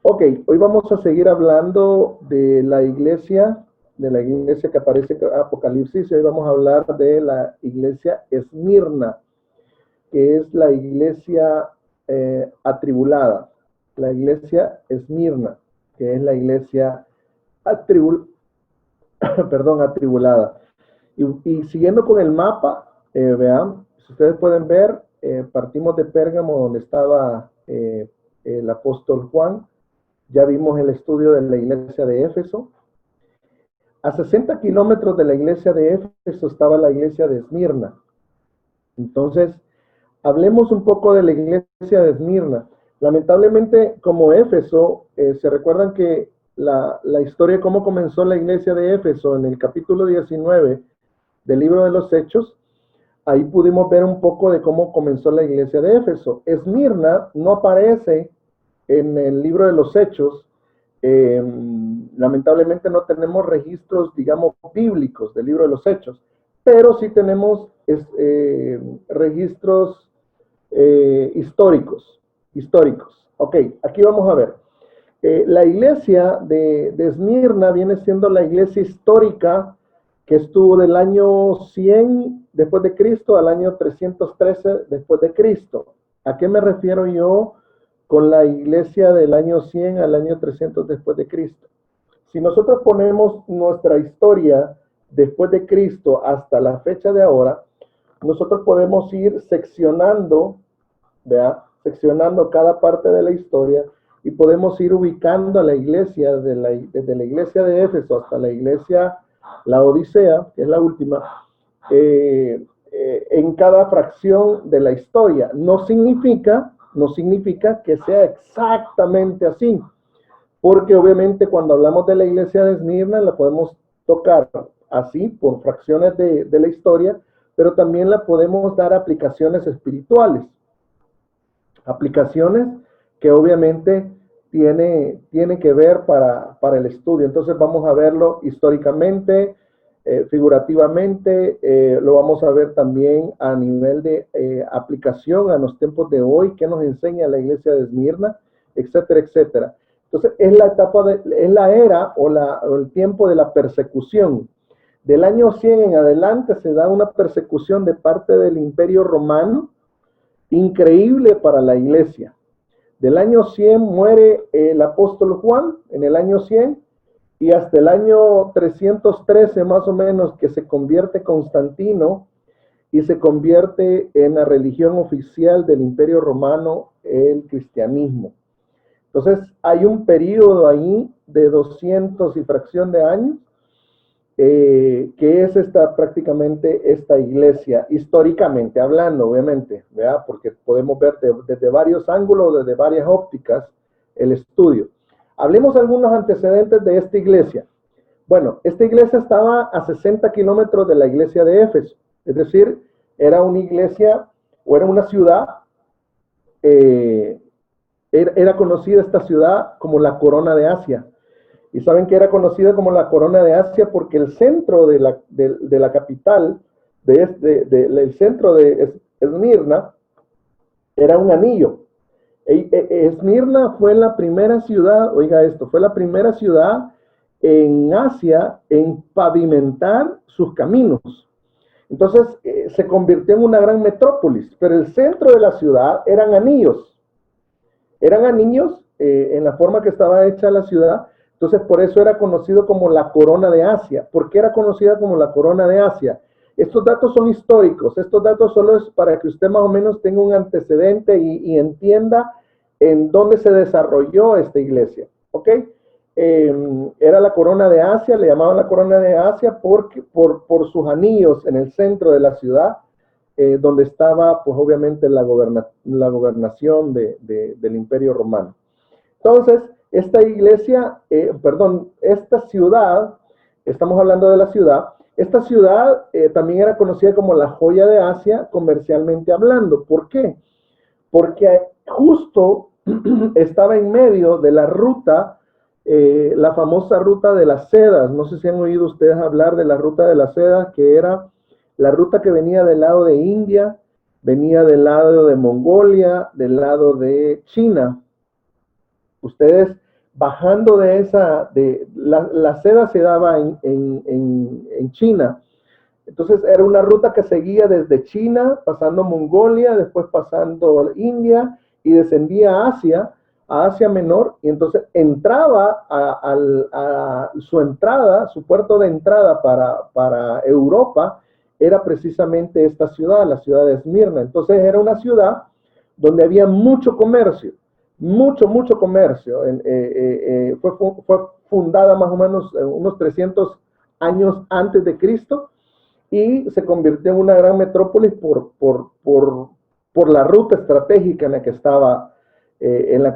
Ok, hoy vamos a seguir hablando de la iglesia que aparece en Apocalipsis, y hoy vamos a hablar de la iglesia Esmirna, que es la iglesia atribulada, la iglesia Esmirna, que es la iglesia atribul perdón, atribulada. Y siguiendo con el mapa, vean, si ustedes pueden ver, partimos de Pérgamo, donde estaba el apóstol Juan. Ya vimos el estudio de la iglesia de Éfeso. A 60 kilómetros de la iglesia de Éfeso estaba la iglesia de Esmirna. Entonces, hablemos un poco de la iglesia de Esmirna. Lamentablemente, como Éfeso, se recuerdan que la historia de cómo comenzó la iglesia de Éfeso en el capítulo 19 del libro de los Hechos, ahí pudimos ver un poco de cómo comenzó la iglesia de Éfeso. Esmirna no aparece en el libro de los Hechos. Lamentablemente no tenemos registros, digamos, bíblicos del libro de los Hechos, pero sí tenemos registros históricos. Ok, aquí vamos a ver. La iglesia de Esmirna viene siendo la iglesia histórica que estuvo del año 100 después de Cristo al año 313 después de Cristo. ¿A qué me refiero yo con la iglesia del año 100 al año 300 después de Cristo? Si nosotros ponemos nuestra historia después de Cristo hasta la fecha de ahora, nosotros podemos ir seccionando, ¿vea? Seccionando cada parte de la historia, y podemos ir ubicando a la iglesia, desde la iglesia de Éfeso hasta la iglesia la Odisea, que es la última, en cada fracción de la historia. No significa que sea exactamente así, porque obviamente cuando hablamos de la iglesia de Esmirna la podemos tocar así por fracciones de la historia, pero también la podemos dar aplicaciones espirituales, aplicaciones que obviamente tiene que ver para el estudio. Entonces vamos a verlo históricamente, figurativamente, lo vamos a ver también a nivel de aplicación a los tiempos de hoy, qué nos enseña la iglesia de Esmirna, etcétera, etcétera. Entonces es la etapa, es la era o el tiempo de la persecución. Del año 100 en adelante se da una persecución de parte del Imperio Romano increíble para la iglesia. Del año 100 muere el apóstol Juan, en el año 100, y hasta el año 313 más o menos, que se convierte Constantino y se convierte en la religión oficial del Imperio Romano, el cristianismo. Entonces hay un periodo ahí de 200 y fracción de años, que es prácticamente esta iglesia, históricamente hablando, obviamente, ¿verdad? Porque podemos ver desde varios ángulos, desde varias ópticas, el estudio. Hablemos de algunos antecedentes de esta iglesia. Bueno, esta iglesia estaba a 60 kilómetros de la iglesia de Éfeso, es decir, era una iglesia o era una ciudad, era conocida esta ciudad como la Corona de Asia. Y saben que era conocida como la Corona de Asia porque el centro de la capital, el centro de Esmirna, era un anillo. Esmirna fue la primera ciudad, oiga esto, fue la primera ciudad en Asia en pavimentar sus caminos. Entonces se convirtió en una gran metrópolis, pero el centro de la ciudad eran anillos. Eran anillos en la forma que estaba hecha la ciudad. Entonces, por eso era conocido como la Corona de Asia. ¿Por qué era conocida como la Corona de Asia? Estos datos son históricos. Estos datos solo es para que usted más o menos tenga un antecedente y entienda en dónde se desarrolló esta iglesia. ¿Ok? Era la Corona de Asia, le llamaban la Corona de Asia por sus anillos en el centro de la ciudad, donde estaba, pues obviamente, la gobernación del Imperio Romano. Entonces, esta iglesia, esta ciudad, estamos hablando de la ciudad, esta ciudad también era conocida como la joya de Asia comercialmente hablando. ¿Por qué? Porque justo estaba en medio de la ruta, la famosa ruta de las sedas. No sé si han oído ustedes hablar de la ruta de las sedas, que era la ruta que venía del lado de India, venía del lado de Mongolia, del lado de China. Ustedes bajando de la seda se daba en China. Entonces era una ruta que seguía desde China, pasando Mongolia, después pasando India y descendía a Asia Menor, y entonces entraba a su entrada, su puerto de entrada para Europa, era precisamente esta ciudad, la ciudad de Esmirna. Entonces era una ciudad donde había mucho comercio, mucho comercio. Fue fundada más o menos unos 300 años antes de Cristo, y se convirtió en una gran metrópolis por la ruta estratégica en la que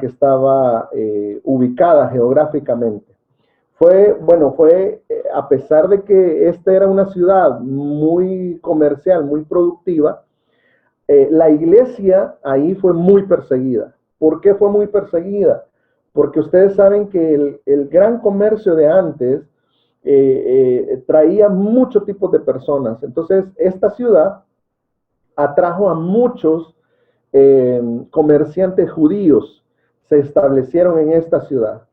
estaba ubicada geográficamente. A pesar de que esta era una ciudad muy comercial, muy productiva, la iglesia ahí fue muy perseguida. ¿Por qué fue muy perseguida? Porque ustedes saben que el gran comercio de antes traía muchos tipos de personas. Entonces, esta ciudad atrajo a muchos comerciantes judíos, se establecieron en esta ciudad.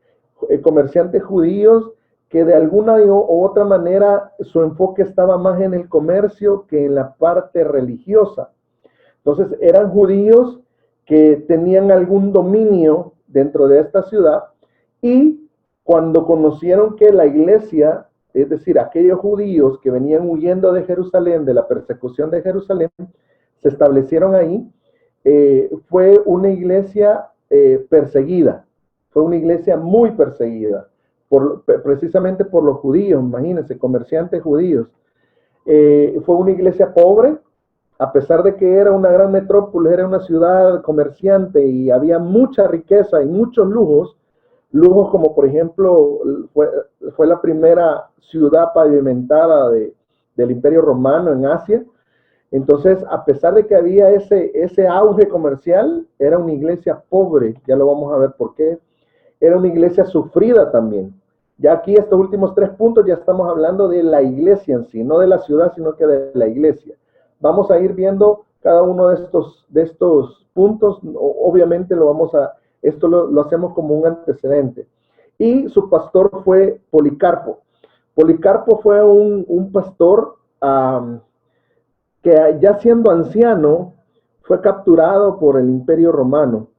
Comerciantes judíos que de alguna u otra manera su enfoque estaba más en el comercio que en la parte religiosa. Entonces, eran judíos que tenían algún dominio dentro de esta ciudad, y cuando conocieron que la iglesia, es decir, aquellos judíos que venían huyendo de Jerusalén, de la persecución de Jerusalén, se establecieron ahí, fue una iglesia perseguida, fue una iglesia muy perseguida, precisamente por los judíos, imagínense, comerciantes judíos. Fue una iglesia pobre, a pesar de que era una gran metrópoli, era una ciudad comerciante y había mucha riqueza y muchos lujos como por ejemplo fue la primera ciudad pavimentada del Imperio Romano en Asia. Entonces, a pesar de que había ese auge comercial, era una iglesia pobre, ya lo vamos a ver por qué. Era una iglesia sufrida también. Ya aquí estos últimos 3 puntos ya estamos hablando de la iglesia en sí, no de la ciudad, sino que de la iglesia. Vamos a ir viendo cada uno de estos puntos. Obviamente esto lo hacemos como un antecedente. Y su pastor fue Policarpo. Policarpo fue un pastor que ya siendo anciano fue capturado por el Imperio Romano.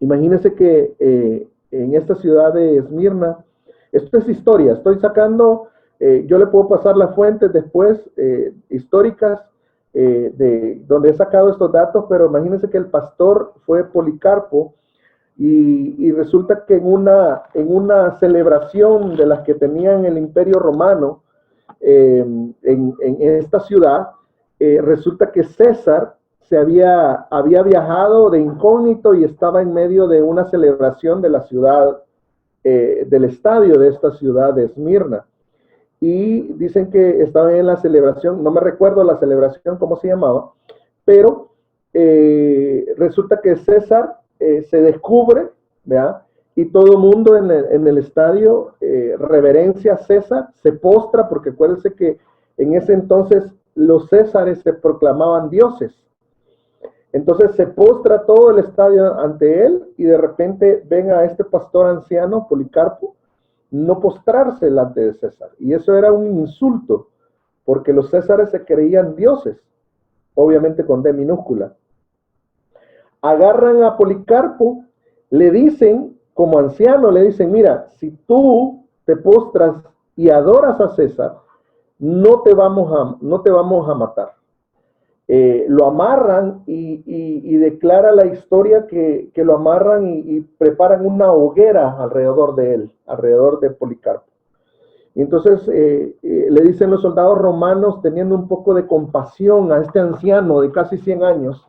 Imagínense que en esta ciudad de Esmirna, esto es historia, estoy sacando, yo le puedo pasar las fuentes después históricas de donde he sacado estos datos, pero imagínense que el pastor fue Policarpo, y resulta que en una celebración de las que tenían el Imperio Romano en esta ciudad, resulta que César había viajado de incógnito y estaba en medio de una celebración de la ciudad, del estadio de esta ciudad de Esmirna. Y dicen que estaba en la celebración, no me recuerdo la celebración cómo se llamaba, pero resulta que César se descubre, ¿verdad? Y todo el mundo en el estadio reverencia a César, se postra, porque acuérdense que en ese entonces los césares se proclamaban dioses. Entonces se postra todo el estadio ante él, y de repente ven a este pastor anciano, Policarpo, no postrarse delante de César. Y eso era un insulto, porque los césares se creían dioses, obviamente con D minúscula. Agarran a Policarpo, le dicen, como anciano, le dicen, mira, si tú te postras y adoras a César, no te vamos a matar. Lo amarran y declara la historia que lo amarran y preparan una hoguera alrededor de él, alrededor de Policarpo. Y entonces le dicen los soldados romanos, teniendo un poco de compasión a este anciano de casi 100 años,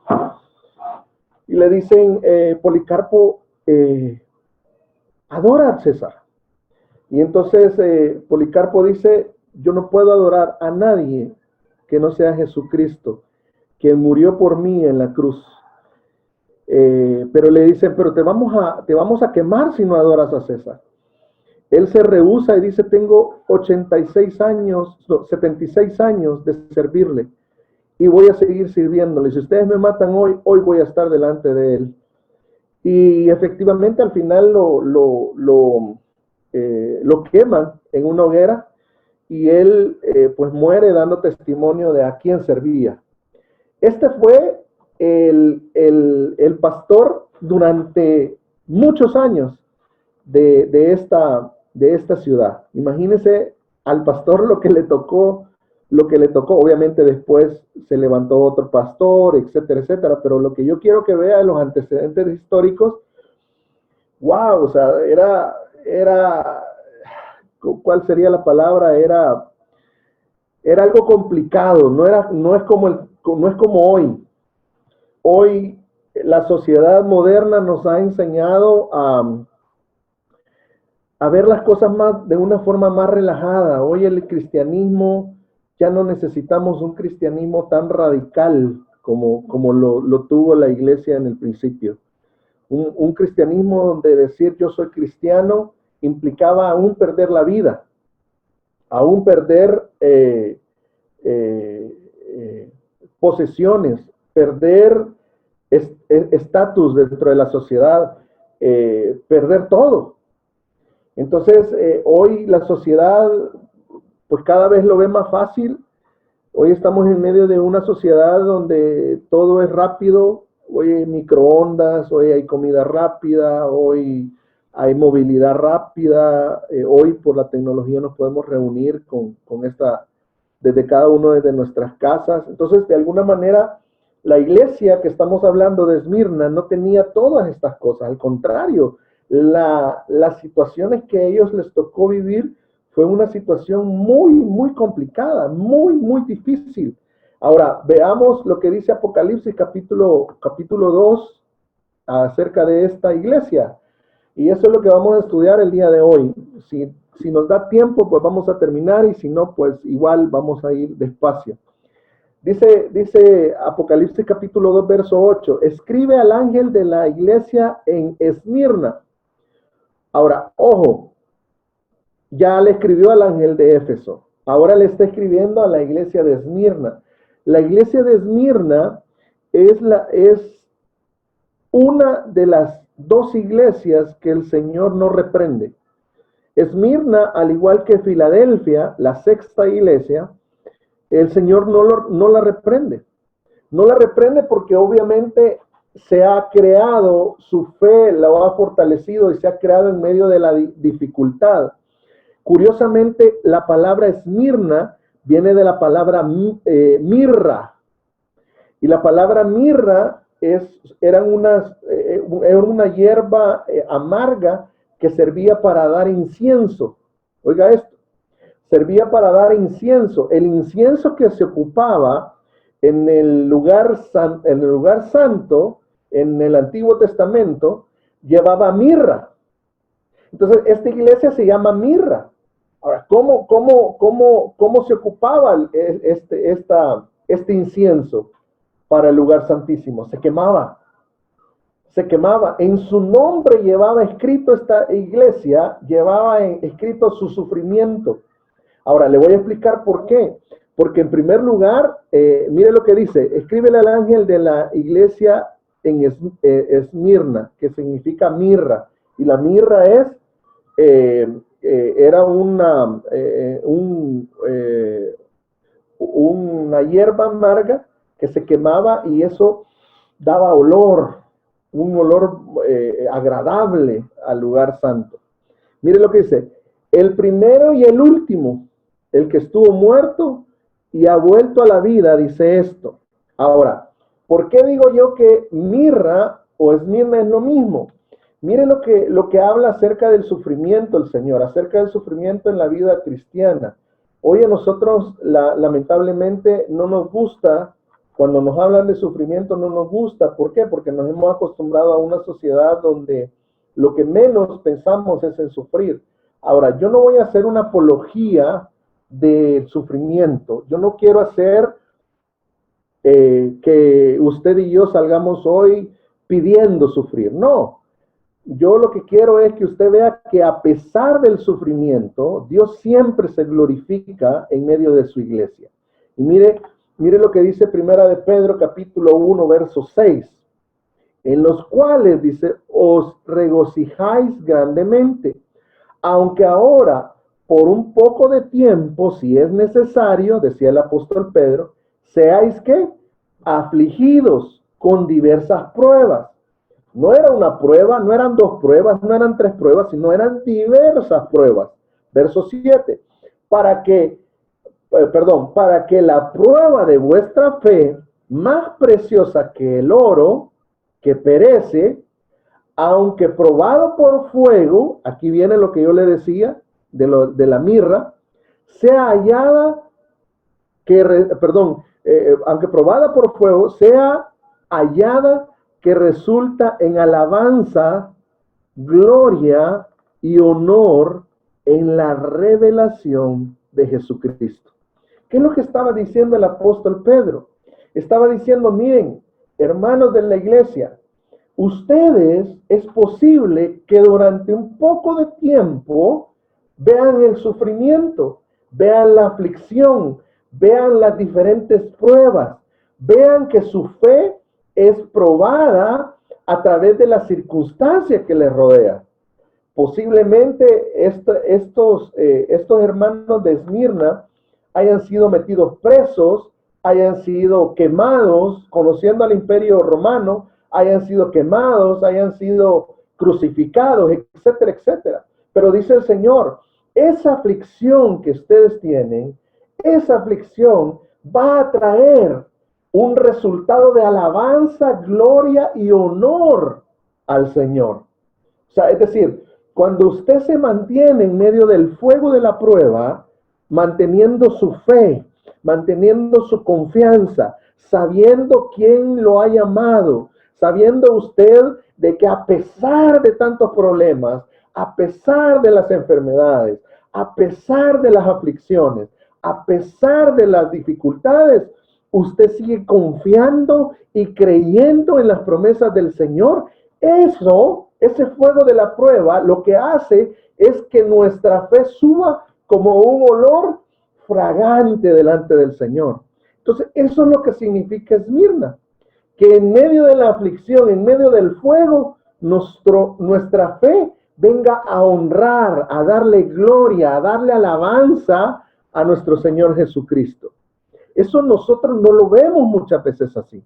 y le dicen, Policarpo, adora a César. Y entonces Policarpo dice, yo no puedo adorar a nadie que no sea Jesucristo, quien murió por mí en la cruz. Pero le dicen, pero te vamos a quemar si no adoras a César. Él se rehúsa y dice, tengo 76 años de servirle, y voy a seguir sirviéndole. Si ustedes me matan hoy voy a estar delante de él. Y efectivamente al final lo queman en una hoguera y él pues muere dando testimonio de a quién servía. Este fue el pastor durante muchos años de esta ciudad. Imagínense al pastor lo que le tocó, obviamente después se levantó otro pastor, etcétera, etcétera, pero lo que yo quiero que vea en los antecedentes históricos, wow, o sea, ¿cuál sería la palabra? Era algo complicado, no es como hoy. Hoy la sociedad moderna nos ha enseñado a ver las cosas más de una forma más relajada. Hoy el cristianismo, ya no necesitamos un cristianismo tan radical como lo tuvo la iglesia en el principio. Un cristianismo donde decir yo soy cristiano implicaba aún perder la vida, aún perder posesiones, perder estatus dentro de la sociedad, perder todo. Entonces, hoy la sociedad, pues cada vez lo ve más fácil. Hoy estamos en medio de una sociedad donde todo es rápido. Hoy hay microondas, hoy hay comida rápida, hoy hay movilidad rápida. Hoy por la tecnología nos podemos reunir desde cada uno desde nuestras casas. Entonces, de alguna manera, la iglesia que estamos hablando de Esmirna no tenía todas estas cosas. Al contrario, las situaciones que a ellos les tocó vivir fue una situación muy, muy complicada, muy, muy difícil. Ahora, veamos lo que dice Apocalipsis capítulo 2 acerca de esta iglesia. Y eso es lo que vamos a estudiar el día de hoy. Si nos da tiempo, pues vamos a terminar, y si no, pues igual vamos a ir despacio. Dice Apocalipsis capítulo 2, verso 8, escribe al ángel de la iglesia en Esmirna. Ahora, ojo, ya le escribió al ángel de Éfeso, ahora le está escribiendo a la iglesia de Esmirna. La iglesia de Esmirna es una de las dos iglesias que el Señor no reprende. Esmirna, al igual que Filadelfia, la sexta iglesia, el Señor no la reprende. No la reprende porque obviamente se ha creado, su fe la ha fortalecido y se ha creado en medio de la dificultad. Curiosamente, la palabra Esmirna viene de la palabra mirra. Y la palabra mirra era una hierba amarga que servía para dar incienso. Oiga esto, servía para dar incienso. El incienso que se ocupaba en el lugar santo, en el Antiguo Testamento, llevaba mirra. Entonces, esta iglesia se llama mirra. Ahora, ¿cómo se ocupaba este incienso para el lugar santísimo? Se quemaba. En su nombre llevaba escrito esta iglesia, llevaba escrito su sufrimiento. Ahora, le voy a explicar por qué. Porque en primer lugar, mire lo que dice, escríbele al ángel de la iglesia en Esmirna, que significa mirra. Y la mirra era una hierba amarga que se quemaba y eso daba un olor agradable al lugar santo. Mire lo que dice, el primero y el último, el que estuvo muerto y ha vuelto a la vida, dice esto. Ahora, ¿por qué digo yo que mirra o Esmirna es lo mismo? Mire lo que habla acerca del sufrimiento el Señor, acerca del sufrimiento en la vida cristiana. Hoy a nosotros, lamentablemente, no nos gusta, cuando nos hablan de sufrimiento, no nos gusta. ¿Por qué? Porque nos hemos acostumbrado a una sociedad donde lo que menos pensamos es en sufrir. Ahora, yo no voy a hacer una apología del sufrimiento. Yo no quiero hacer que usted y yo salgamos hoy pidiendo sufrir. No. Yo lo que quiero es que usted vea que a pesar del sufrimiento, Dios siempre se glorifica en medio de su iglesia. Y mire lo que dice Primera de Pedro, capítulo 1, verso 6. en los cuales, dice, os regocijáis grandemente, aunque ahora, por un poco de tiempo, si es necesario, decía el apóstol Pedro, seáis ¿qué? Afligidos con diversas pruebas. No era una prueba, no eran dos pruebas, no eran tres pruebas, sino eran diversas pruebas. Verso 7. Para que la prueba de vuestra fe, más preciosa que el oro, que perece, aunque probado por fuego, aquí viene lo que yo le decía de la mirra, sea hallada aunque probada por fuego, sea hallada que resulta en alabanza, gloria y honor en la revelación de Jesucristo. ¿Qué es lo que estaba diciendo el apóstol Pedro? Estaba diciendo, miren, hermanos de la iglesia, ustedes es posible que durante un poco de tiempo vean el sufrimiento, vean la aflicción, vean las diferentes pruebas, vean que su fe es probada a través de las circunstancias que les rodean. Posiblemente estos hermanos de Esmirna hayan sido metidos presos, hayan sido quemados, conociendo al imperio romano, hayan sido quemados, hayan sido crucificados, etcétera, etcétera. Pero dice el Señor, esa aflicción que ustedes tienen, esa aflicción va a traer un resultado de alabanza, gloria y honor al Señor. O sea, es decir, cuando usted se mantiene en medio del fuego de la prueba, manteniendo su fe, manteniendo su confianza, sabiendo quién lo ha llamado, sabiendo usted de que a pesar de tantos problemas, a pesar de las enfermedades, a pesar de las aflicciones, a pesar de las dificultades, usted sigue confiando y creyendo en las promesas del Señor. Ese fuego de la prueba, lo que hace es que nuestra fe suba como un olor fragante delante del Señor. Entonces, eso es lo que significa Esmirna, que en medio de la aflicción, en medio del fuego, nuestra fe venga a honrar, a darle gloria, a darle alabanza a nuestro Señor Jesucristo. Eso nosotros no lo vemos muchas veces así.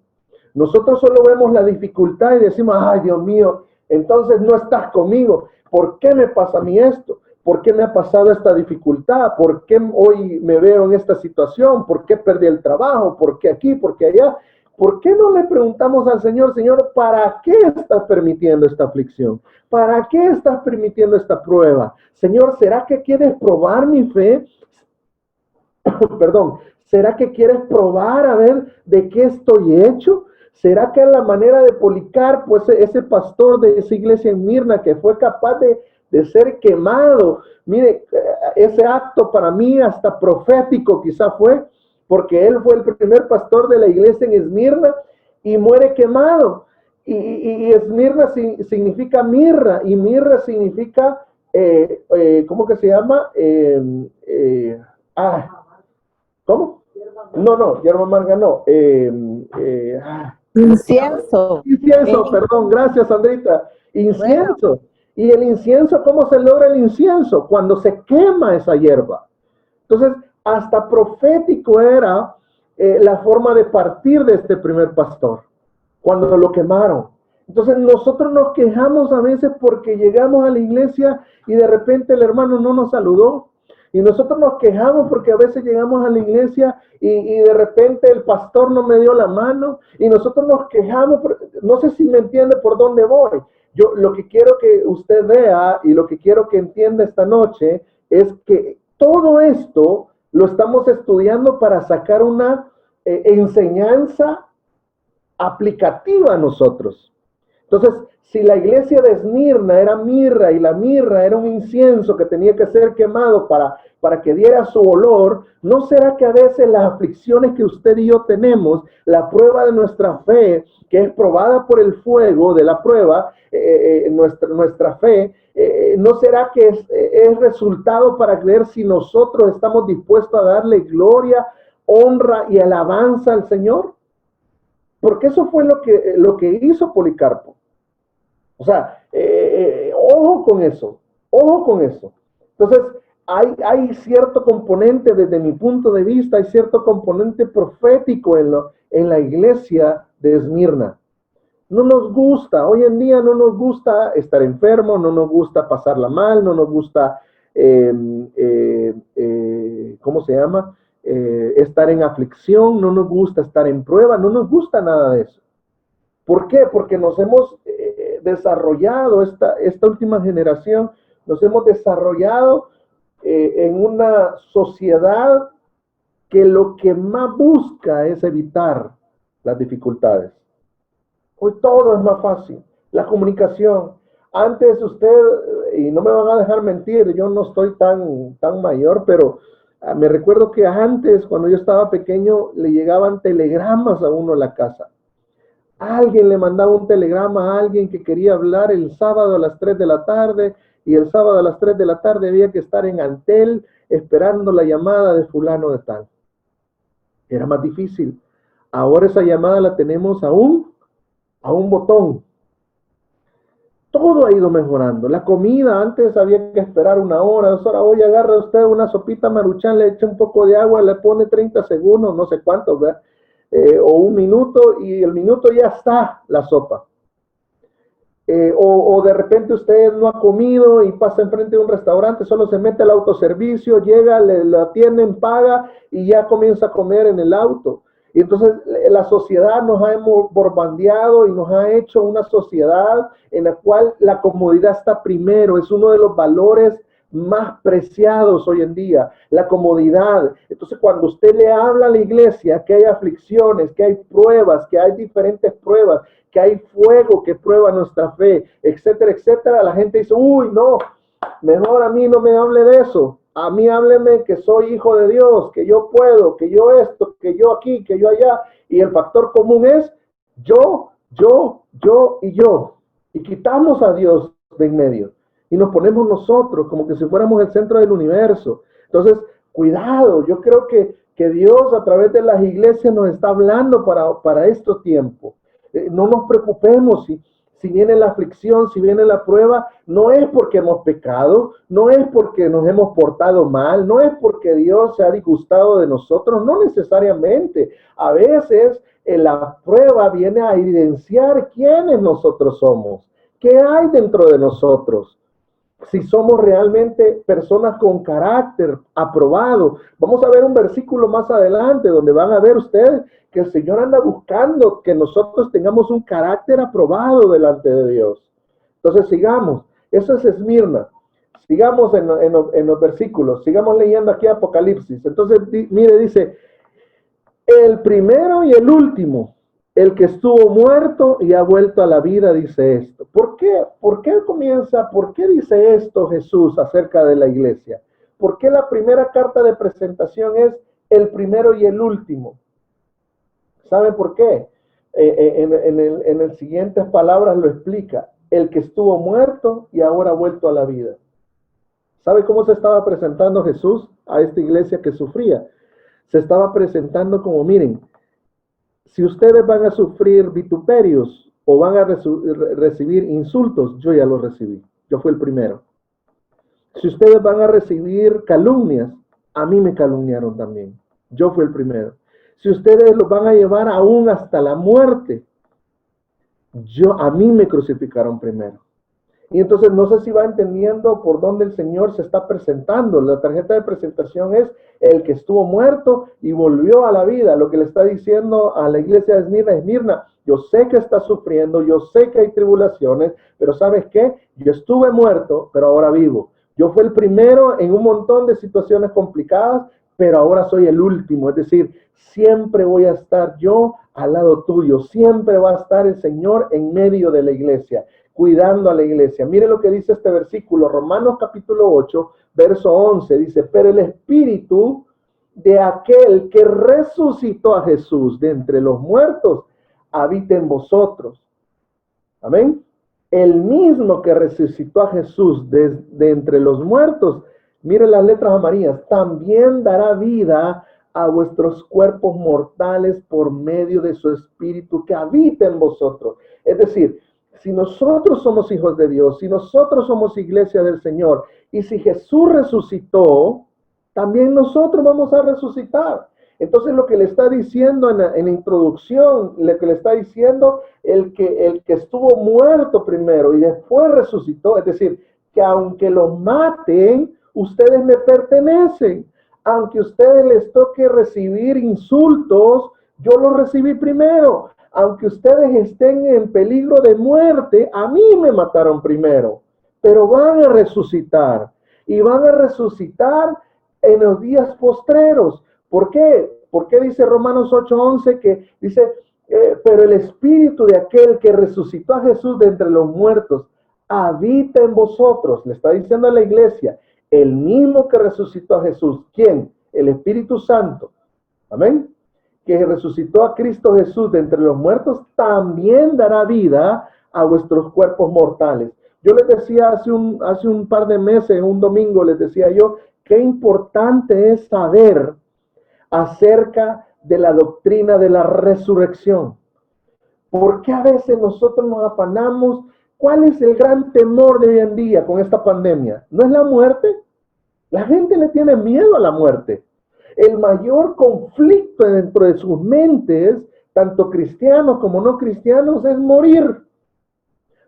Nosotros solo vemos la dificultad y decimos, ay Dios mío, entonces no estás conmigo. ¿Por qué me pasa a mí esto? ¿Por qué me ha pasado esta dificultad? ¿Por qué hoy me veo en esta situación? ¿Por qué perdí el trabajo? ¿Por qué aquí? ¿Por qué allá? ¿Por qué no le preguntamos al Señor, Señor, ¿para qué estás permitiendo esta aflicción? ¿Para qué estás permitiendo esta prueba? Señor, ¿será que quieres probar mi fe? Perdón, ¿será que quieres probar a ver de qué estoy hecho? ¿Será que a la manera de Policarpo, ese pastor de esa iglesia en Mirna que fue capaz de ser quemado? Mire, ese acto para mí hasta profético quizá fue, porque él fue el primer pastor de la iglesia en Esmirna y muere quemado. Y Esmirna significa mirra, y mirra significa, ¿cómo que se llama? ¿Cómo? No, hierba amarga no. Incienso. Incienso, perdón, gracias Sandrita. Incienso. Bueno. Y el incienso, ¿cómo se logra el incienso? Cuando se quema esa hierba. Entonces, hasta profético era la forma de partir de este primer pastor, cuando lo quemaron. Entonces, nosotros nos quejamos a veces porque llegamos a la iglesia y de repente el hermano no nos saludó. Y nosotros nos quejamos porque a veces llegamos a la iglesia y de repente el pastor no me dio la mano. Y nosotros nos quejamos, no sé si me entiende por dónde voy. Yo lo que quiero que usted vea y lo que quiero que entienda esta noche es que todo esto lo estamos estudiando para sacar una enseñanza aplicativa a nosotros. Entonces, si la iglesia de Esmirna era mirra y la mirra era un incienso que tenía que ser quemado para que diera su olor, ¿no será que a veces las aflicciones que usted y yo tenemos, la prueba de nuestra fe, que es probada por el fuego de la prueba, nuestra fe, ¿no será que es resultado para creer si nosotros estamos dispuestos a darle gloria, honra y alabanza al Señor? Porque eso fue lo que hizo Policarpo. O sea, ojo con eso, ojo con eso. Entonces, hay cierto componente, desde mi punto de vista, hay cierto componente profético en la iglesia de Esmirna. No nos gusta, hoy en día no nos gusta estar enfermo, no nos gusta pasarla mal, no nos gusta, ¿cómo se llama? Estar en aflicción, no nos gusta estar en prueba, no nos gusta nada de eso. ¿Por qué? Porque nos hemos desarrollado, esta última generación, nos hemos desarrollado en una sociedad que lo que más busca es evitar las dificultades. Hoy todo es más fácil. La comunicación. Antes usted, y no me van a dejar mentir, yo no estoy tan mayor, pero me recuerdo que antes, cuando yo estaba pequeño, le llegaban telegramas a uno a la casa. Alguien le mandaba un telegrama a alguien que quería hablar el sábado a las 3 de la tarde, y el sábado a las 3 de la tarde había que estar en Antel esperando la llamada de fulano de tal. Era más difícil. Ahora esa llamada la tenemos a un botón. Todo ha ido mejorando. La comida, antes había que esperar 1 hora, 2 horas. Hoy agarra usted una sopita Maruchan, le echa un poco de agua, le pone 30 segundos, no sé cuántos, ¿verdad? O 1 minuto, y el minuto ya está la sopa. O de repente usted no ha comido y pasa enfrente de un restaurante, solo se mete al autoservicio, llega, le atienden, paga y ya comienza a comer en el auto. Y entonces la sociedad nos ha bombardeado y nos ha hecho una sociedad en la cual la comodidad está primero. Es uno de los valores más preciados hoy en día, la comodidad. Entonces, cuando usted le habla a la iglesia que hay aflicciones, que hay pruebas, que hay diferentes pruebas, que hay fuego que prueba nuestra fe, etcétera, etcétera, la gente dice, uy, no, mejor a mí no me hable de eso. A mí hábleme que soy hijo de Dios, que yo puedo, que yo esto, que yo aquí, que yo allá. Y el factor común es yo y yo. Y quitamos a Dios de en medio. Y nos ponemos nosotros como que si fuéramos el centro del universo. Entonces, cuidado, yo creo que Dios a través de las iglesias nos está hablando para estos tiempos. No nos preocupemos si viene la aflicción, si viene la prueba, no es porque hemos pecado, no es porque nos hemos portado mal, no es porque Dios se ha disgustado de nosotros, no necesariamente. A veces la prueba viene a evidenciar quiénes nosotros somos, qué hay dentro de nosotros. Si somos realmente personas con carácter aprobado. Vamos a ver un versículo más adelante donde van a ver ustedes que el Señor anda buscando que nosotros tengamos un carácter aprobado delante de Dios. Entonces sigamos. Eso es Esmirna. Sigamos en los versículos. Sigamos leyendo aquí Apocalipsis. Entonces, mire, dice, el primero y el último, el que estuvo muerto y ha vuelto a la vida, dice esto. ¿Por qué? ¿Por qué comienza? ¿Por qué dice esto Jesús acerca de la iglesia? ¿Por qué la primera carta de presentación es el primero y el último? ¿Saben por qué? En el siguientes palabras lo explica. El que estuvo muerto y ahora ha vuelto a la vida. ¿Sabe cómo se estaba presentando Jesús a esta iglesia que sufría? Se estaba presentando como, miren, si ustedes van a sufrir vituperios o van a recibir insultos, yo ya los recibí. Yo fui el primero. Si ustedes van a recibir calumnias, a mí me calumniaron también. Yo fui el primero. Si ustedes los van a llevar aún hasta la muerte, a mí me crucificaron primero. Y entonces no sé si va entendiendo por dónde el Señor se está presentando. La tarjeta de presentación es el que estuvo muerto y volvió a la vida. Lo que le está diciendo a la iglesia de Esmirna, yo sé que está sufriendo, yo sé que hay tribulaciones, pero ¿sabes qué? Yo estuve muerto, pero ahora vivo. Yo fui el primero en un montón de situaciones complicadas, pero ahora soy el último. Es decir, siempre voy a estar yo al lado tuyo. Siempre va a estar el Señor en medio de la iglesia, cuidando a la iglesia. Mire lo que dice este versículo, Romanos capítulo 8, verso 11, dice, pero el espíritu de aquel que resucitó a Jesús de entre los muertos, habita en vosotros. Amén. El mismo que resucitó a Jesús de entre los muertos, mire las letras amarillas, también dará vida a vuestros cuerpos mortales por medio de su Espíritu que habita en vosotros. Es decir, si nosotros somos hijos de Dios, si nosotros somos iglesia del Señor, y si Jesús resucitó, también nosotros vamos a resucitar. Entonces lo que le está diciendo en la introducción, lo que le está diciendo el que estuvo muerto primero y después resucitó, es decir, que aunque los maten, ustedes me pertenecen. Aunque a ustedes les toque recibir insultos, yo los recibí primero. Aunque ustedes estén en peligro de muerte, a mí me mataron primero. Pero van a resucitar. Y van a resucitar en los días postreros. ¿Por qué? ¿Por qué dice Romanos 8:11 que dice, pero el espíritu de aquel que resucitó a Jesús de entre los muertos habita en vosotros? Le está diciendo a la iglesia, el mismo que resucitó a Jesús. ¿Quién? El Espíritu Santo. Amén. Que resucitó a Cristo Jesús de entre los muertos, también dará vida a vuestros cuerpos mortales. Yo les decía hace un par de meses, un domingo, les decía yo, qué importante es saber acerca de la doctrina de la resurrección. Porque a veces nosotros nos afanamos. ¿Cuál es el gran temor de hoy en día con esta pandemia? ¿No es la muerte? La gente le tiene miedo a la muerte. El mayor conflicto dentro de sus mentes, tanto cristianos como no cristianos, es morir.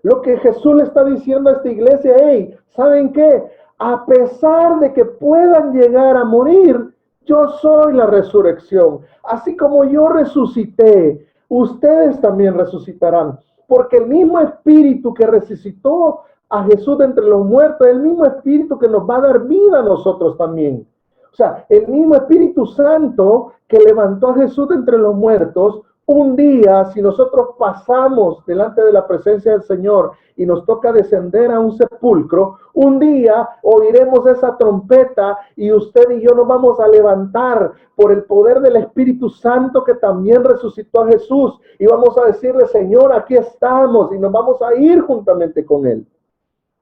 Lo que Jesús le está diciendo a esta iglesia, hey, ¿saben qué? A pesar de que puedan llegar a morir, yo soy la resurrección. Así como yo resucité, ustedes también resucitarán. Porque el mismo espíritu que resucitó a Jesús de entre los muertos, el mismo espíritu que nos va a dar vida a nosotros también. O sea, el mismo Espíritu Santo que levantó a Jesús de entre los muertos, un día, si nosotros pasamos delante de la presencia del Señor y nos toca descender a un sepulcro, un día oiremos esa trompeta y usted y yo nos vamos a levantar por el poder del Espíritu Santo que también resucitó a Jesús y vamos a decirle, Señor, aquí estamos, y nos vamos a ir juntamente con Él.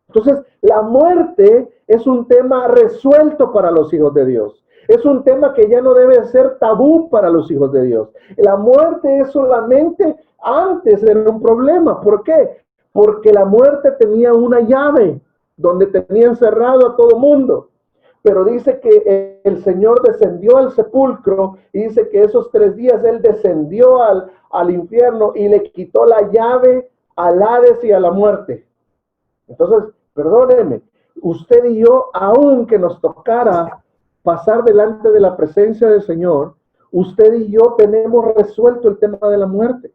Entonces, la muerte es un tema resuelto para los hijos de Dios. Es un tema que ya no debe ser tabú para los hijos de Dios. La muerte es solamente, antes era un problema. ¿Por qué? Porque la muerte tenía una llave donde tenía encerrado a todo mundo. Pero dice que el Señor descendió al sepulcro y dice que esos 3 días Él descendió al infierno y le quitó la llave al Hades y a la muerte. Entonces, perdónenme, usted y yo, aunque nos tocara pasar delante de la presencia del Señor, usted y yo tenemos resuelto el tema de la muerte.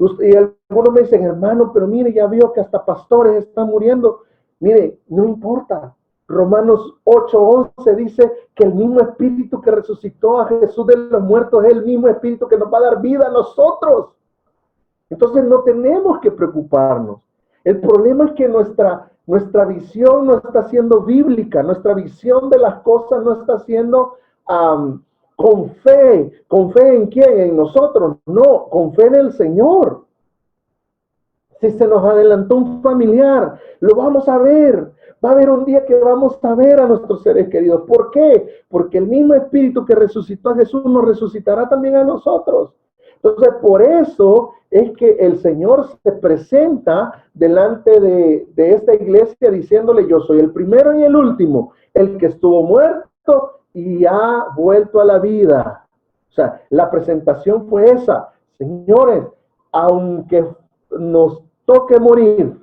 Y algunos me dicen, hermano, pero mire, ya vio que hasta pastores están muriendo. Mire, no importa. Romanos 8:11 dice que el mismo espíritu que resucitó a Jesús de los muertos es el mismo espíritu que nos va a dar vida a nosotros. Entonces no tenemos que preocuparnos. El problema es que nuestra visión no está siendo bíblica, nuestra visión de las cosas no está siendo con fe. ¿Con fe en quién? En nosotros. No, con fe en el Señor. Si se nos adelantó un familiar, lo vamos a ver. Va a haber un día que vamos a ver a nuestros seres queridos. ¿Por qué? Porque el mismo espíritu que resucitó a Jesús nos resucitará también a nosotros. Entonces, por eso es que el Señor se presenta delante de esta iglesia diciéndole, yo soy el primero y el último, el que estuvo muerto y ha vuelto a la vida. O sea, la presentación fue esa. Señores, aunque nos toque morir,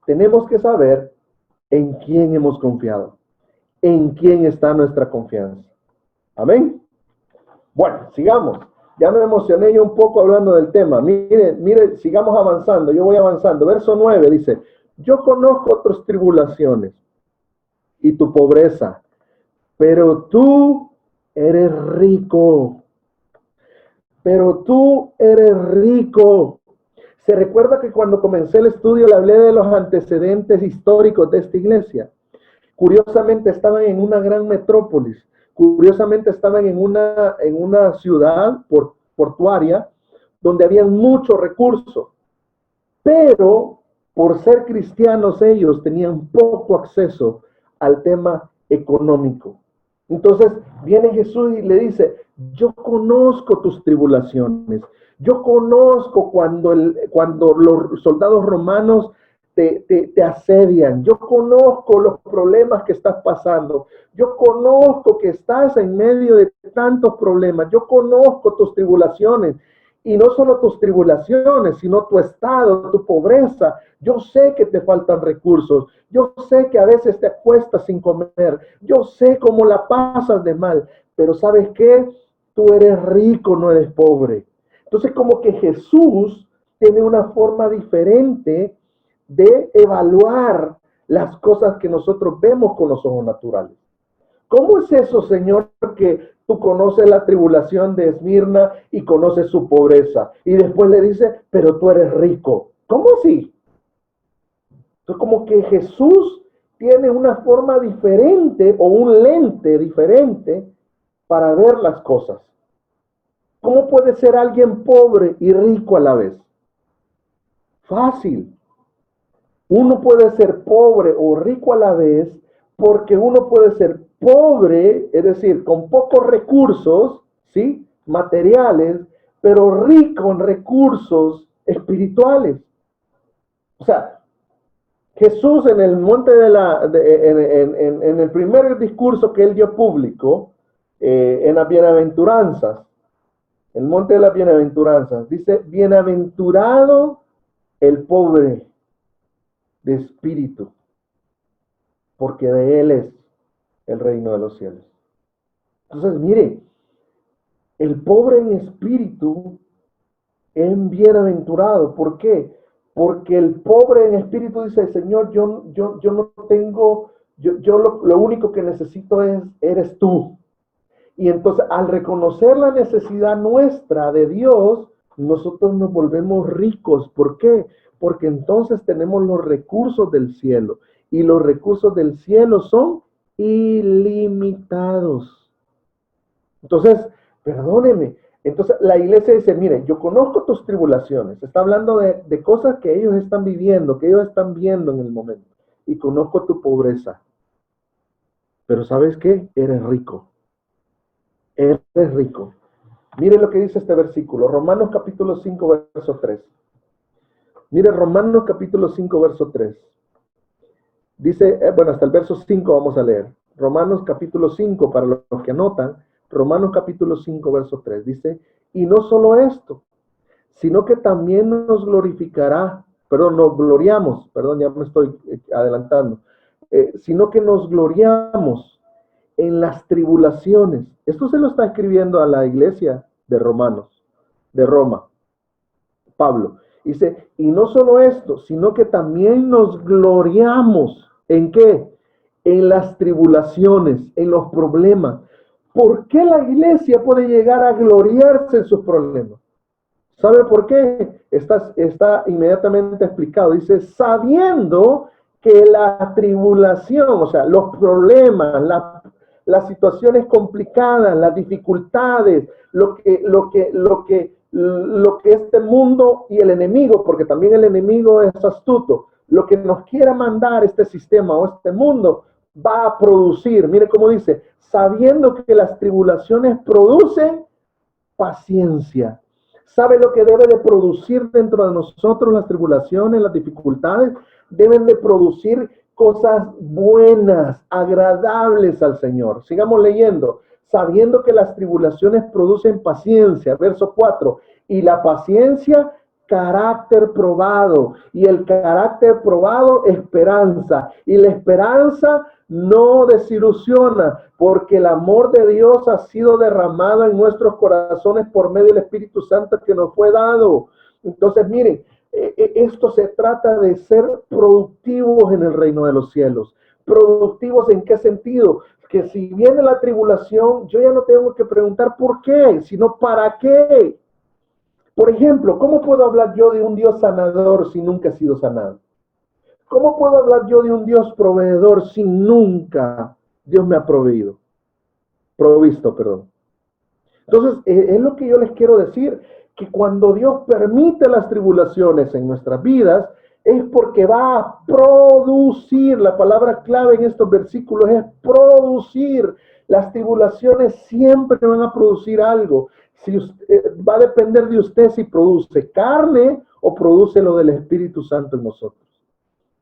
tenemos que saber en quién hemos confiado, en quién está nuestra confianza. Amén. Bueno, sigamos. Ya me emocioné yo un poco hablando del tema. Mire, sigamos avanzando. Yo voy avanzando. Verso 9 dice, yo conozco otras tribulaciones y tu pobreza, pero tú eres rico. Pero tú eres rico. Se recuerda que cuando comencé el estudio le hablé de los antecedentes históricos de esta iglesia. Curiosamente estaban en una gran metrópolis. Curiosamente estaban en una ciudad portuaria donde había muchos recursos, pero por ser cristianos ellos tenían poco acceso al tema económico. Entonces viene Jesús y le dice, yo conozco tus tribulaciones, yo conozco cuando los soldados romanos te asedian, yo conozco los problemas que estás pasando, yo conozco que estás en medio de tantos problemas, yo conozco tus tribulaciones. Y no solo tus tribulaciones, sino tu estado, tu pobreza. Yo sé que te faltan recursos. Yo sé que a veces te acuestas sin comer. Yo sé cómo la pasas de mal. Pero ¿sabes qué? Tú eres rico, no eres pobre. Entonces, como que Jesús tiene una forma diferente de evaluar las cosas que nosotros vemos con los ojos naturales. ¿Cómo es eso, Señor, que tú conoces la tribulación de Esmirna y conoces su pobreza? Y después le dice, pero tú eres rico. ¿Cómo así? Entonces, como que Jesús tiene una forma diferente o un lente diferente para ver las cosas. ¿Cómo puede ser alguien pobre y rico a la vez? Fácil. Uno puede ser pobre o rico a la vez porque uno puede ser pobre, es decir, con pocos recursos, ¿sí? Materiales, pero rico en recursos espirituales. O sea, Jesús en el monte en el primer discurso que él dio público, en las bienaventuranzas, el monte de las bienaventuranzas, dice, bienaventurado el pobre de espíritu, porque de él es el reino de los cielos. Entonces, mire, el pobre en espíritu es bienaventurado. ¿Por qué? Porque el pobre en espíritu dice, Señor, yo no tengo, lo único que necesito eres tú. Y entonces, al reconocer la necesidad nuestra de Dios, nosotros nos volvemos ricos. ¿Por qué? Porque entonces tenemos los recursos del cielo. Y los recursos del cielo son ilimitados. Entonces, perdóneme. Entonces, la iglesia dice, mire, yo conozco tus tribulaciones. Está hablando de cosas que ellos están viviendo, que ellos están viendo en el momento. Y conozco tu pobreza. Pero ¿sabes qué? Eres rico. Eres rico. Mire lo que dice este versículo. Romanos capítulo 5, verso 3. Mire, Romanos capítulo 5, verso 3. Dice, bueno, hasta el verso 5 vamos a leer. Romanos capítulo 5, para los que anotan, Romanos capítulo 5, verso 3. Dice, y no solo esto, sino que también nos glorificará, nos gloriamos, ya me estoy adelantando, sino que nos gloriamos en las tribulaciones. Esto se lo está escribiendo a la iglesia de Romanos, de Roma, Pablo. Dice, y no solo esto, sino que también nos gloriamos. ¿En qué? En las tribulaciones, en los problemas. ¿Por qué la iglesia puede llegar a gloriarse en sus problemas? ¿Sabe por qué? Está inmediatamente explicado. Dice, sabiendo que la tribulación, o sea, los problemas, las situaciones complicadas, las dificultades, lo que este mundo y el enemigo, porque también el enemigo es astuto, lo que nos quiera mandar este sistema o este mundo va a producir. Mire cómo dice, sabiendo que las tribulaciones producen paciencia. ¿Sabe lo que debe de producir dentro de nosotros las tribulaciones, las dificultades? Deben de producir cosas buenas, agradables al Señor. Sigamos leyendo. Sabiendo que las tribulaciones producen paciencia. Verso 4. Y la paciencia, carácter probado. Y el carácter probado, esperanza. Y la esperanza no desilusiona, porque el amor de Dios ha sido derramado en nuestros corazones por medio del Espíritu Santo que nos fue dado. Entonces, miren, esto se trata de ser productivos en el reino de los cielos. ¿Productivos en qué sentido? Que si viene la tribulación, yo ya no tengo que preguntar por qué, sino para qué. Por ejemplo, ¿cómo puedo hablar yo de un Dios sanador si nunca he sido sanado? ¿Cómo puedo hablar yo de un Dios proveedor si nunca Dios me ha provisto? Entonces, es lo que yo les quiero decir, que cuando Dios permite las tribulaciones en nuestras vidas, es porque va a producir. La palabra clave en estos versículos es producir. Las tribulaciones siempre van a producir algo. Si usted, va a depender de usted si produce carne o produce lo del Espíritu Santo en nosotros.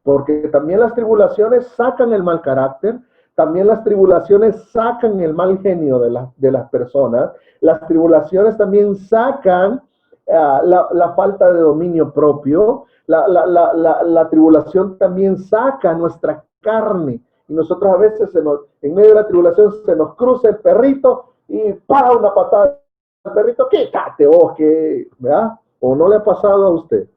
Porque también las tribulaciones sacan el mal carácter, también las tribulaciones sacan el mal genio de las personas, las tribulaciones también sacan la falta de dominio propio, la tribulación también saca nuestra carne. Y nosotros a veces en medio de la tribulación se nos cruza el perrito y para una patada al perrito, quítate, ¿verdad? ¿O no le ha pasado a usted?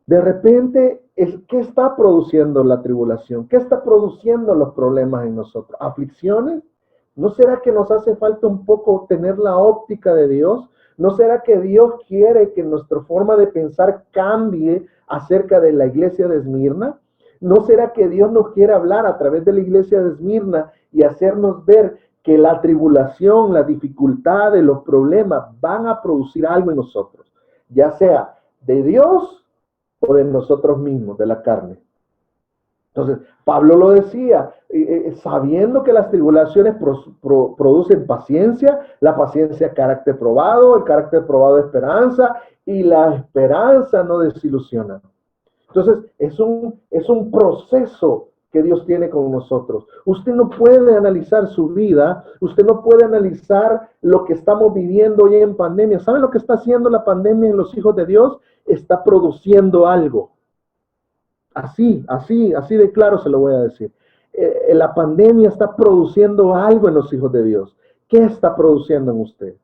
De repente, ¿qué está produciendo la tribulación? ¿Qué está produciendo los problemas en nosotros? ¿Aflicciones? ¿No será que nos hace falta un poco tener la óptica de Dios? ¿No será que Dios quiere que nuestra forma de pensar cambie acerca de la iglesia de Esmirna? ¿No será que Dios nos quiere hablar a través de la iglesia de Esmirna y hacernos ver que la tribulación, la dificultad, los problemas van a producir algo en nosotros? Ya sea de Dios o de nosotros mismos, de la carne. Entonces, Pablo lo decía, sabiendo que las tribulaciones producen paciencia, la paciencia carácter probado, el carácter probado esperanza, y la esperanza no desilusiona. Entonces, es un proceso que Dios tiene con nosotros. Usted no puede analizar su vida, usted no puede analizar lo que estamos viviendo hoy en pandemia. ¿Saben lo que está haciendo la pandemia en los hijos de Dios? Está produciendo algo. Así de claro se lo voy a decir. La pandemia está produciendo algo en los hijos de Dios. ¿Qué está produciendo en usted?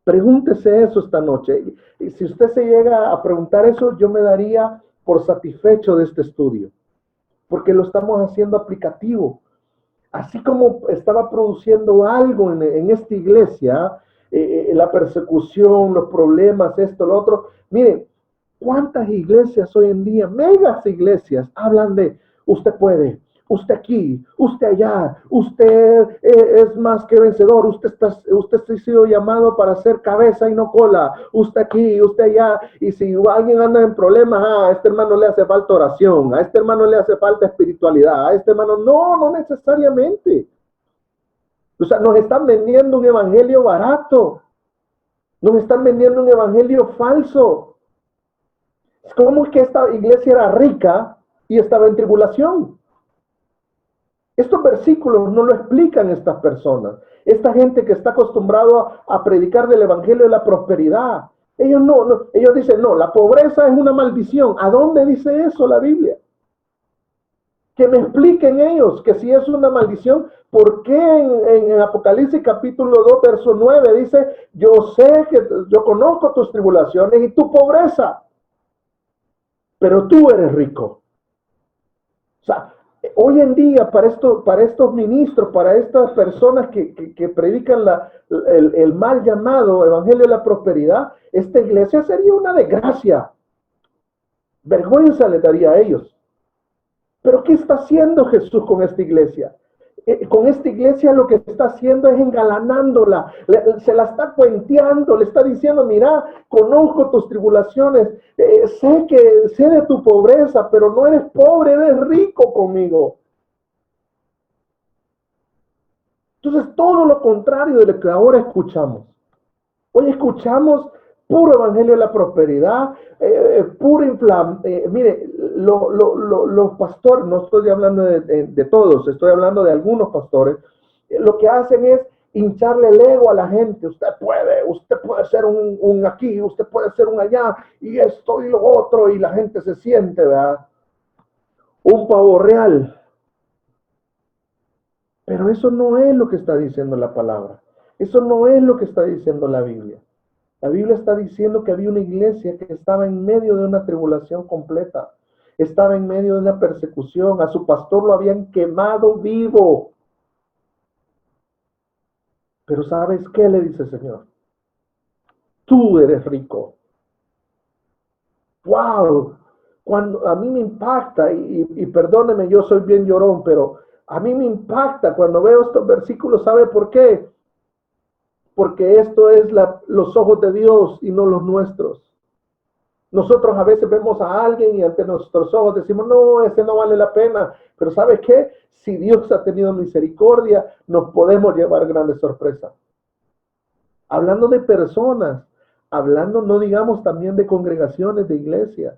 Pregúntese eso esta noche. Y si usted se llega a preguntar eso, yo me daría por satisfecho de este estudio, porque lo estamos haciendo aplicativo. Así como estaba produciendo algo en esta iglesia, la persecución, los problemas, esto, lo otro. Miren, ¿cuántas iglesias hoy en día, megas iglesias, hablan de usted puede, usted aquí, usted allá, usted es más que vencedor, usted ha sido llamado para ser cabeza y no cola, usted aquí, usted allá, y si alguien anda en problemas, a este hermano le hace falta oración, a este hermano le hace falta espiritualidad, a este hermano, no necesariamente. O sea, nos están vendiendo un evangelio barato, nos están vendiendo un evangelio falso. ¿Cómo es que esta iglesia era rica y estaba en tribulación? Estos versículos no lo explican estas personas. Esta gente que está acostumbrado a predicar del evangelio de la prosperidad. Ellos dicen, no, la pobreza es una maldición. ¿A dónde dice eso la Biblia? Que me expliquen ellos que si es una maldición, ¿por qué en Apocalipsis capítulo 2, verso 9 dice, yo conozco tus tribulaciones y tu pobreza, pero tú eres rico? O sea, hoy en día para estos ministros, para estas personas que predican el mal llamado evangelio de la prosperidad, esta iglesia sería una desgracia. Vergüenza le daría a ellos. Pero ¿qué está haciendo Jesús con esta iglesia? Con esta iglesia lo que está haciendo es engalanándola, se la está cuenteando, le está diciendo, mira, conozco tus tribulaciones, sé de tu pobreza, pero no eres pobre, eres rico conmigo. Entonces, todo lo contrario de lo que ahora escuchamos. Hoy escuchamos puro evangelio de la prosperidad, mire, los pastores, no estoy hablando de todos, estoy hablando de algunos pastores, lo que hacen es hincharle el ego a la gente. Usted puede ser un aquí, usted puede ser un allá, y esto y lo otro, y la gente se siente, ¿verdad? Un pavo real. Pero eso no es lo que está diciendo la palabra. Eso no es lo que está diciendo la Biblia. La Biblia está diciendo que había una iglesia que estaba en medio de una tribulación completa. Estaba en medio de una persecución. A su pastor lo habían quemado vivo. Pero ¿sabes qué le dice el Señor? Tú eres rico. ¡Wow! Cuando a mí me impacta, y perdóneme, yo soy bien llorón, pero a mí me impacta cuando veo estos versículos. ¿Sabe por qué? Porque esto es los ojos de Dios y no los nuestros. Nosotros a veces vemos a alguien y ante nuestros ojos decimos, no, ese no vale la pena. Pero ¿sabes qué? Si Dios ha tenido misericordia, nos podemos llevar grandes sorpresas. Hablando de personas, hablando, no digamos también de congregaciones, de iglesia.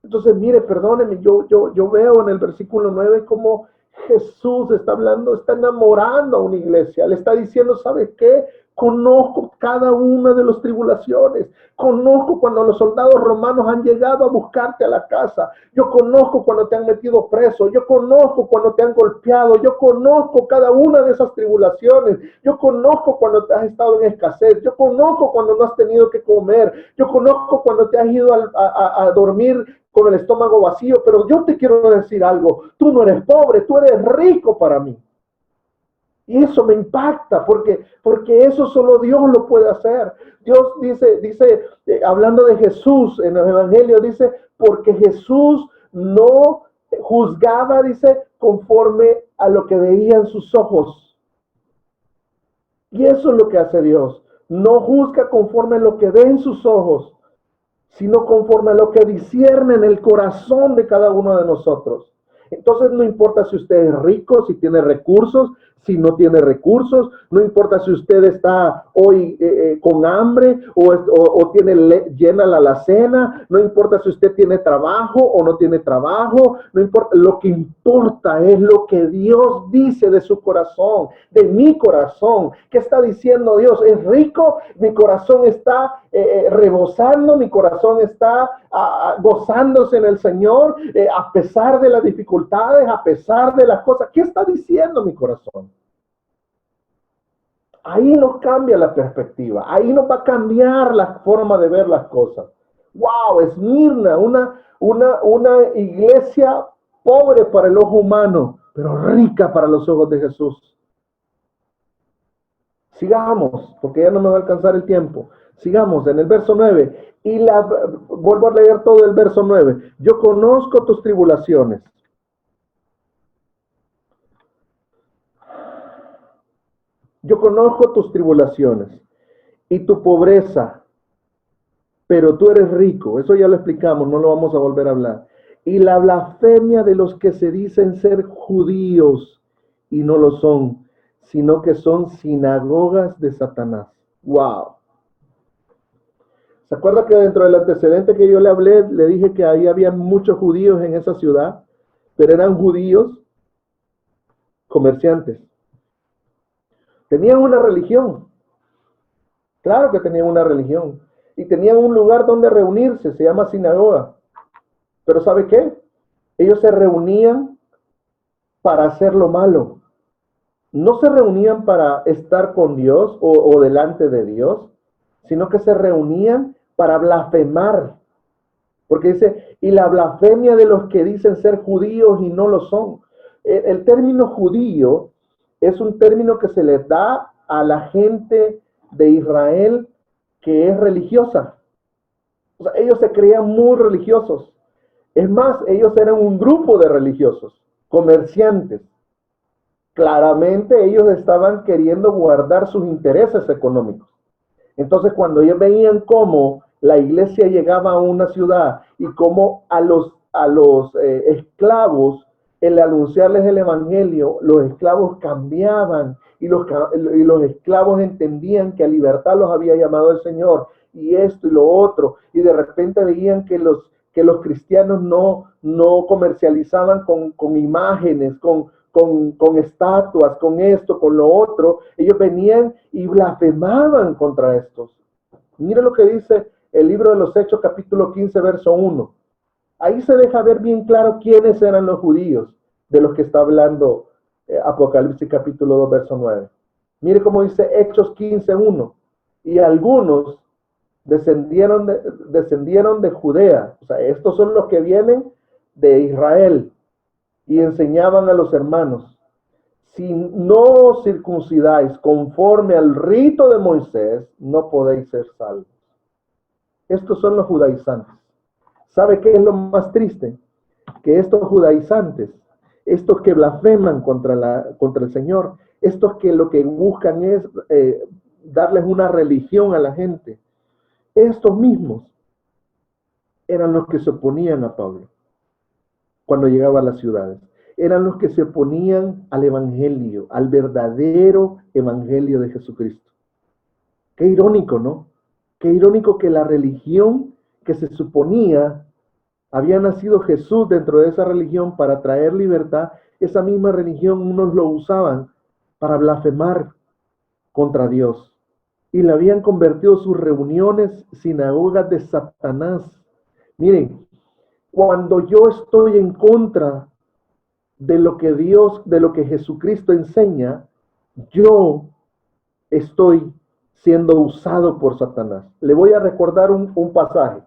Entonces, mire, perdóneme, yo veo en el versículo 9 cómo Jesús está hablando, está enamorando a una iglesia. Le está diciendo, ¿sabes qué? Conozco cada una de las tribulaciones. Conozco cuando los soldados romanos han llegado a buscarte a la casa. Yo conozco cuando te han metido preso. Yo conozco cuando te han golpeado. Yo conozco cada una de esas tribulaciones. Yo conozco cuando te has estado en escasez. Yo conozco cuando no has tenido que comer. Yo conozco cuando te has ido a dormir con el estómago vacío. Pero yo te quiero decir algo. Tú no eres pobre, tú eres rico para mí. Y eso me impacta porque eso solo Dios lo puede hacer. Dios dice hablando de Jesús en el Evangelio, dice, porque Jesús no juzgaba, dice, conforme a lo que veían sus ojos. Y eso es lo que hace Dios. No juzga conforme a lo que ven sus ojos, sino conforme a lo que discierne en el corazón de cada uno de nosotros. Entonces no importa si usted es rico, si tiene recursos, si no tiene recursos, no importa si usted está hoy con hambre o tiene llena la alacena, no importa si usted tiene trabajo o no tiene trabajo, no importa, lo que importa es lo que Dios dice de su corazón, de mi corazón. ¿Qué está diciendo Dios? ¿Es rico? Mi corazón está rebosando, mi corazón está gozándose en el Señor, a pesar de las dificultades, a pesar de las cosas. ¿Qué está diciendo mi corazón? Ahí nos cambia la perspectiva, ahí nos va a cambiar la forma de ver las cosas. ¡Wow! Esmirna, una iglesia pobre para el ojo humano, pero rica para los ojos de Jesús. Sigamos, porque ya no me va a alcanzar el tiempo. Sigamos en el verso 9. Vuelvo a leer todo el verso 9. Yo conozco tus tribulaciones. Yo conozco tus tribulaciones y tu pobreza, pero tú eres rico. Eso ya lo explicamos, no lo vamos a volver a hablar. Y la blasfemia de los que se dicen ser judíos y no lo son, sino que son sinagogas de Satanás. ¡Wow! ¿Se acuerda que dentro del antecedente que yo le hablé, le dije que ahí había muchos judíos en esa ciudad, pero eran judíos comerciantes? Tenían una religión. Claro que tenían una religión. Y tenían un lugar donde reunirse, se llama sinagoga. Pero ¿sabe qué? Ellos se reunían para hacer lo malo. No se reunían para estar con Dios o delante de Dios, sino que se reunían para blasfemar. Porque dice, y la blasfemia de los que dicen ser judíos y no lo son. El término judío es un término que se le da a la gente de Israel que es religiosa. O sea, ellos se creían muy religiosos. Es más, ellos eran un grupo de religiosos, comerciantes. Claramente ellos estaban queriendo guardar sus intereses económicos. Entonces, cuando ellos veían cómo la iglesia llegaba a una ciudad y cómo a los esclavos, el anunciarles el evangelio, los esclavos cambiaban y los esclavos entendían que a libertad los había llamado el Señor y esto y lo otro, y de repente veían que los cristianos no comercializaban con imágenes, con estatuas, con esto, con lo otro. Ellos venían y blasfemaban contra estos. Mire lo que dice el libro de los Hechos, capítulo 15, verso 1. Ahí se deja ver bien claro quiénes eran los judíos de los que está hablando Apocalipsis capítulo 2, verso 9. Mire cómo dice Hechos 15, 1. Y algunos descendieron de Judea. O sea, estos son los que vienen de Israel y enseñaban a los hermanos: si no os circuncidáis conforme al rito de Moisés, no podéis ser salvos. Estos son los judaizantes. ¿Sabe qué es lo más triste? Que estos judaizantes, estos que blasfeman contra el Señor, estos que lo que buscan es darles una religión a la gente, estos mismos eran los que se oponían a Pablo cuando llegaba a las ciudades. Eran los que se oponían al evangelio, al verdadero evangelio de Jesucristo. Qué irónico, ¿no? Qué irónico que la religión que se suponía había nacido Jesús dentro de esa religión para traer libertad, esa misma religión unos lo usaban para blasfemar contra Dios. Y le habían convertido sus reuniones sinagogas de Satanás. Miren, cuando yo estoy en contra de lo que Dios, de lo que Jesucristo enseña, yo estoy siendo usado por Satanás. Le voy a recordar un pasaje.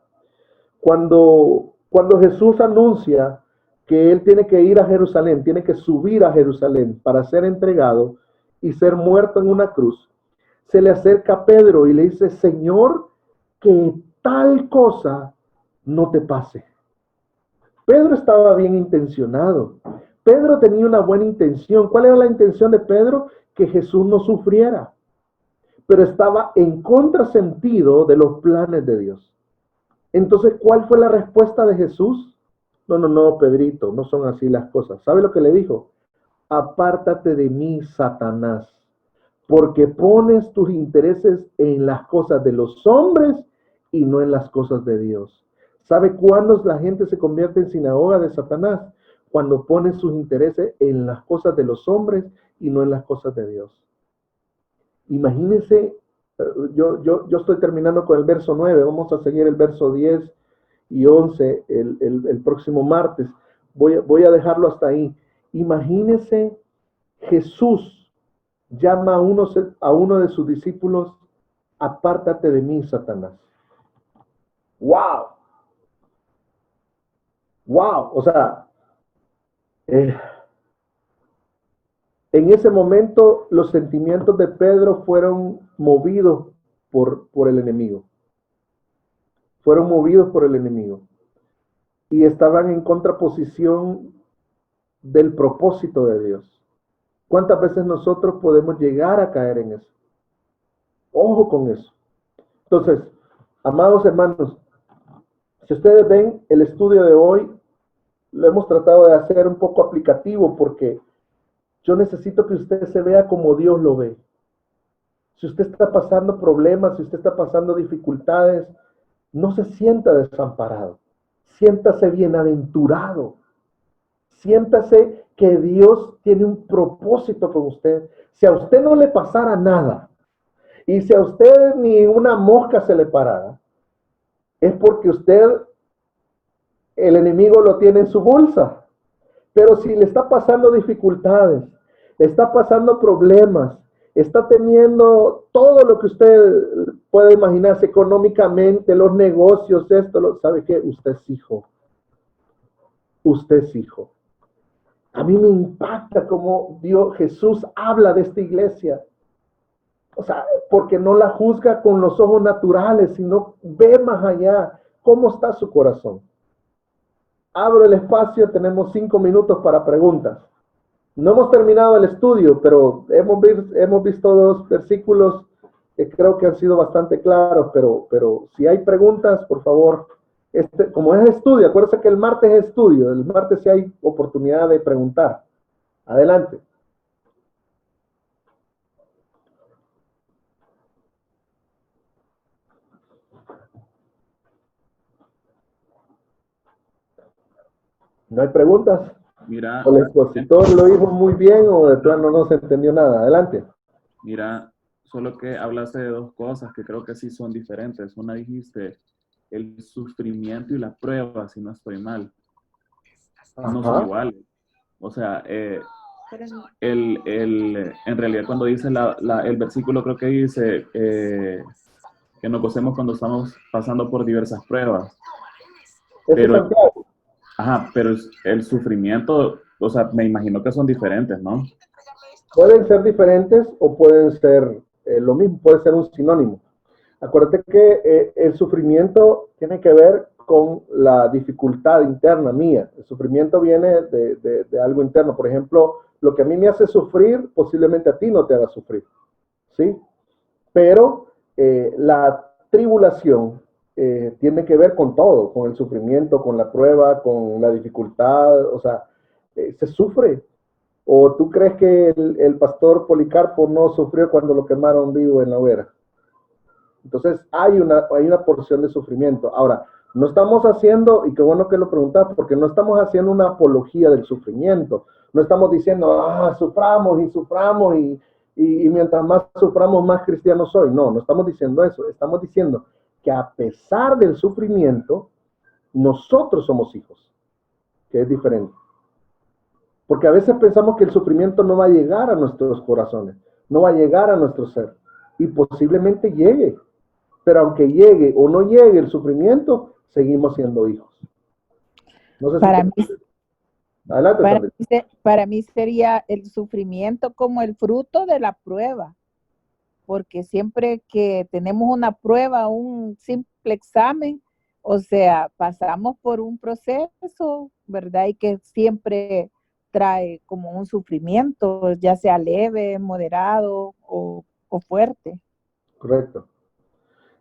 Cuando Jesús anuncia que él tiene que ir a Jerusalén, tiene que subir a Jerusalén para ser entregado y ser muerto en una cruz, se le acerca a Pedro y le dice, Señor, que tal cosa no te pase. Pedro estaba bien intencionado. Pedro tenía una buena intención. ¿Cuál era la intención de Pedro? Que Jesús no sufriera. Pero estaba en contrasentido de los planes de Dios. Entonces, ¿cuál fue la respuesta de Jesús? No, Pedrito, no son así las cosas. ¿Sabe lo que le dijo? Apártate de mí, Satanás, porque pones tus intereses en las cosas de los hombres y no en las cosas de Dios. ¿Sabe cuándo la gente se convierte en sinagoga de Satanás? Cuando pone sus intereses en las cosas de los hombres y no en las cosas de Dios. Imagínense, yo estoy terminando con el verso 9, vamos a seguir el verso 10 y 11 el próximo martes. Voy a dejarlo hasta ahí. Imagínense, Jesús llama a uno de sus discípulos, apártate de mí, Satanás. ¡Wow! ¡Wow! O sea, en ese momento los sentimientos de Pedro fueron movidos por el enemigo. Fueron movidos por el enemigo. Y estaban en contraposición del propósito de Dios. ¿Cuántas veces nosotros podemos llegar a caer en eso? Ojo con eso. Entonces, amados hermanos, si ustedes ven el estudio de hoy, lo hemos tratado de hacer un poco aplicativo porque yo necesito que usted se vea como Dios lo ve. Si usted está pasando problemas, si usted está pasando dificultades, no se sienta desamparado. Siéntase bienaventurado. Siéntase que Dios tiene un propósito con usted. Si a usted no le pasara nada, y si a usted ni una mosca se le parara, es porque el enemigo lo tiene en su bolsa. Pero si le está pasando dificultades, le está pasando problemas, está teniendo todo lo que usted puede imaginarse económicamente, los negocios, ¿sabe qué? Usted es hijo. Usted es hijo. A mí me impacta cómo Jesús habla de esta iglesia. O sea, porque no la juzga con los ojos naturales, sino ve más allá cómo está su corazón. Abro el espacio, tenemos 5 minutos para preguntas. No hemos terminado el estudio, pero hemos visto 2 versículos que creo que han sido bastante claros, pero si hay preguntas, por favor, como es estudio, acuérdense que el martes es estudio, el martes sí hay oportunidad de preguntar. Adelante. ¿No hay preguntas? Mira, ¿O el expositor lo dijo muy bien o de plano no se entendió nada? Adelante. Mira, solo que hablaste de 2 cosas que creo que sí son diferentes. Una dijiste el sufrimiento y la prueba, si no estoy mal. No son iguales. O sea, en realidad cuando dice el versículo creo que dice que nos gocemos cuando estamos pasando por diversas pruebas. Pero, pero el sufrimiento, o sea, me imagino que son diferentes, ¿no? Pueden ser diferentes o pueden ser lo mismo, puede ser un sinónimo. Acuérdate que el sufrimiento tiene que ver con la dificultad interna mía. El sufrimiento viene de algo interno. Por ejemplo, lo que a mí me hace sufrir, posiblemente a ti no te haga sufrir, ¿sí? Pero la tribulación tiene que ver con todo, con el sufrimiento, con la prueba, con la dificultad, o sea, se sufre. ¿O tú crees que el pastor Policarpo no sufrió cuando lo quemaron vivo en la hoguera? Entonces hay una porción de sufrimiento. Ahora, no estamos haciendo, y qué bueno que lo preguntas, porque no estamos haciendo una apología del sufrimiento. No estamos diciendo, suframos y suframos y mientras más suframos, más cristianos soy. No, no estamos diciendo eso. Estamos diciendo que a pesar del sufrimiento, nosotros somos hijos, que es diferente. Porque a veces pensamos que el sufrimiento no va a llegar a nuestros corazones, no va a llegar a nuestro ser, y posiblemente llegue. Pero aunque llegue o no llegue el sufrimiento, seguimos siendo hijos. No sé para, si mí, adelante, para mí sería el sufrimiento como el fruto de la prueba, porque siempre que tenemos una prueba, un simple examen, o sea, pasamos por un proceso, ¿verdad? Y que siempre trae como un sufrimiento, ya sea leve, moderado o fuerte. Correcto.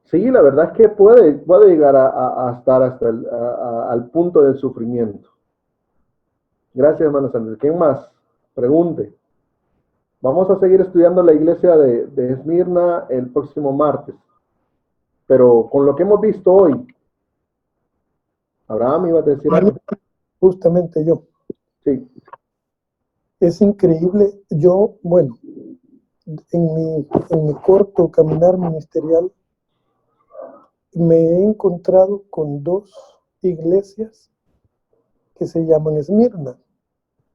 Sí, la verdad es que puede llegar a estar al punto del sufrimiento. Gracias, hermano Sandra. ¿Quién más? Pregunte. Vamos a seguir estudiando la iglesia de Esmirna el próximo martes. Pero con lo que hemos visto hoy, Abraham iba a decir algo. Justamente yo. Sí. Es increíble. Yo, bueno, en mi corto caminar ministerial, me he encontrado con dos iglesias que se llaman Esmirna.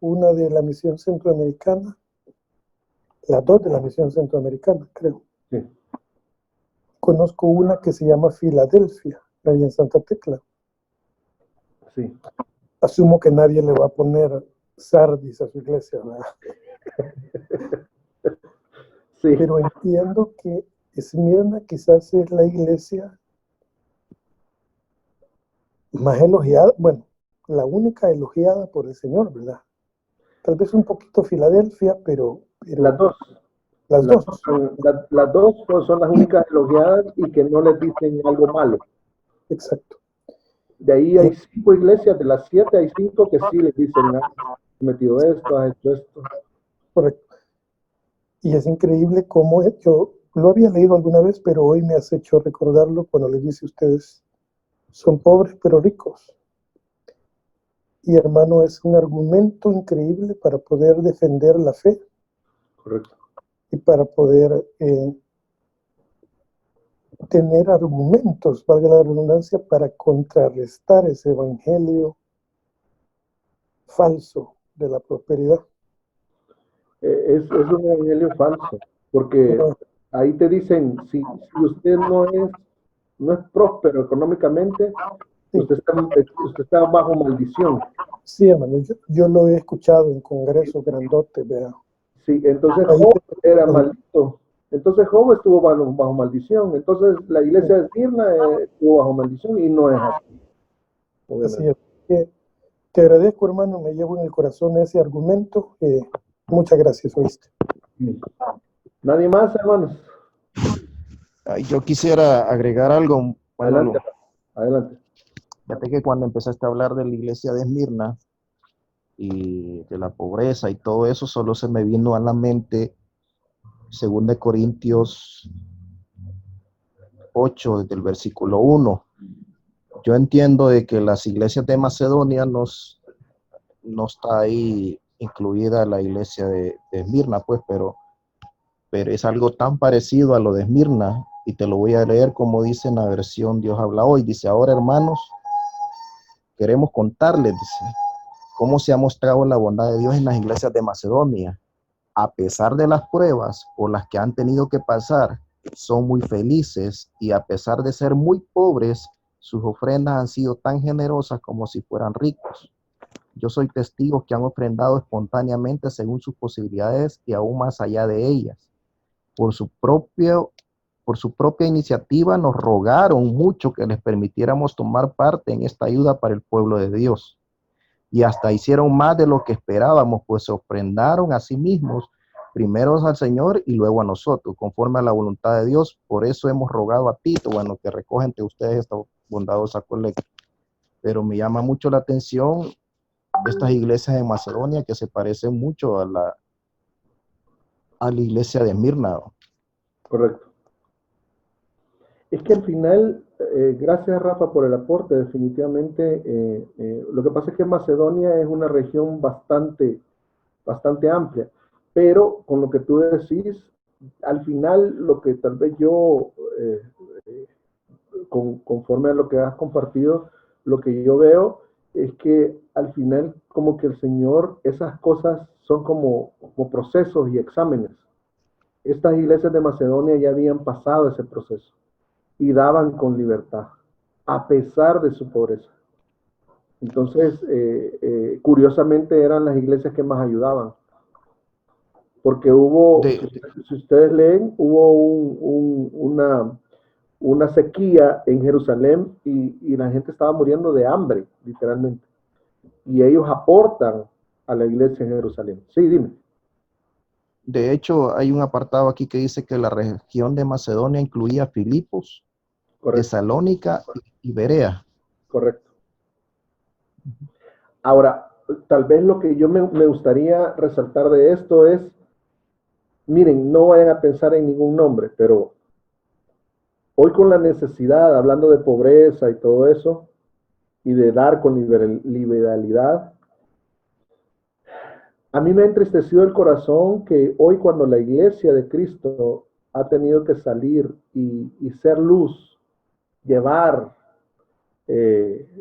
Una de la misión centroamericana, las dos de la misión centroamericana, creo. Sí. Conozco una que se llama Filadelfia, ahí en Santa Tecla. Sí. Asumo que nadie le va a poner Sardis a su iglesia, ¿verdad? Sí. Pero entiendo que Esmirna quizás es la iglesia más elogiada, bueno, la única elogiada por el Señor, ¿verdad? Tal vez un poquito Filadelfia, pero las dos. Las dos. Las dos son las únicas elogiadas y que no les dicen algo malo. Exacto. De ahí hay 5 iglesias, de las 7 hay 5 que sí les dicen, has metido esto, has hecho esto. Correcto. Y es increíble cómo yo lo había leído alguna vez, pero hoy me has hecho recordarlo cuando les dice a ustedes, son pobres pero ricos. Y hermano, es un argumento increíble para poder defender la fe. Correcto. Y para poder tener argumentos, valga la redundancia, para contrarrestar ese evangelio falso de la prosperidad. Es un evangelio falso, porque ahí te dicen, si usted no es próspero económicamente, sí, usted está bajo maldición. Sí, hermano, yo lo he escuchado en congresos grandotes, vea. Sí, entonces Job era maldito. Entonces Job estuvo bajo maldición. Entonces la iglesia de Esmirna estuvo bajo maldición y no es así. Así es. Te agradezco, hermano, me llevo en el corazón ese argumento. Muchas gracias, oíste. ¿Nadie más, hermanos? Yo quisiera agregar algo. Bueno, adelante. Fíjate que cuando empezaste a hablar de la iglesia de Esmirna y de la pobreza y todo eso, solo se me vino a la mente 2 Corintios 8, desde el versículo 1. Yo entiendo de que las iglesias de Macedonia no está ahí incluida la iglesia de Esmirna, pues, pero es algo tan parecido a lo de Esmirna, y te lo voy a leer como dice en la versión Dios habla hoy. Dice, ahora hermanos, queremos contarles, dice, cómo se ha mostrado la bondad de Dios en las iglesias de Macedonia. A pesar de las pruebas por las que han tenido que pasar, son muy felices, y a pesar de ser muy pobres, sus ofrendas han sido tan generosas como si fueran ricos. Yo soy testigo que han ofrendado espontáneamente según sus posibilidades y aún más allá de ellas. Por su propia iniciativa nos rogaron mucho que les permitiéramos tomar parte en esta ayuda para el pueblo de Dios. Y hasta hicieron más de lo que esperábamos, pues se ofrendaron a sí mismos primero al Señor y luego a nosotros, conforme a la voluntad de Dios. Por eso hemos rogado a Tito, bueno, que recoja entre ustedes esta bondadosa colecta. Pero me llama mucho la atención estas iglesias de Macedonia que se parecen mucho a la iglesia de Esmirna. Correcto. Es que al final, gracias Rafa por el aporte, definitivamente, lo que pasa es que Macedonia es una región bastante amplia, pero con lo que tú decís, al final lo que tal vez yo, conforme a lo que has compartido, lo que yo veo es que al final como que el Señor, esas cosas son como procesos y exámenes. Estas iglesias de Macedonia ya habían pasado ese proceso y daban con libertad, a pesar de su pobreza. Entonces, curiosamente eran las iglesias que más ayudaban, porque hubo, si ustedes leen, hubo una sequía en Jerusalén y la gente estaba muriendo de hambre, literalmente. Y ellos aportan a la iglesia en Jerusalén. Sí, dime. De hecho, hay un apartado aquí que dice que la región de Macedonia incluía Filipos, Correcto. Tesalónica y Berea. Correcto. Ahora, tal vez lo que yo me gustaría resaltar de esto es, miren, no vayan a pensar en ningún nombre, pero hoy con la necesidad, hablando de pobreza y todo eso, y de dar con liberalidad, a mí me ha entristecido el corazón que hoy cuando la iglesia de Cristo ha tenido que salir y ser luz, llevar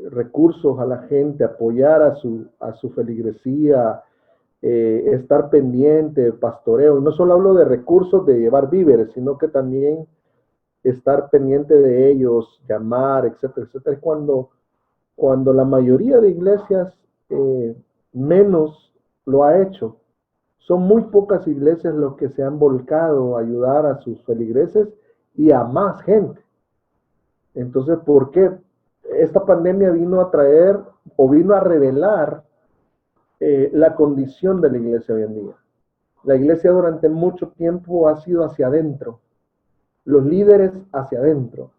recursos a la gente, apoyar a su feligresía, estar pendiente, pastoreo. Y no solo hablo de recursos de llevar víveres, sino que también estar pendiente de ellos, llamar, etcétera, etcétera. Es cuando la mayoría de iglesias menos lo ha hecho. Son muy pocas iglesias los que se han volcado a ayudar a sus feligreses y a más gente. Entonces, ¿por qué? Esta pandemia vino a traer o vino a revelar la condición de la iglesia hoy en día. La iglesia durante mucho tiempo ha sido hacia adentro, los líderes hacia adentro,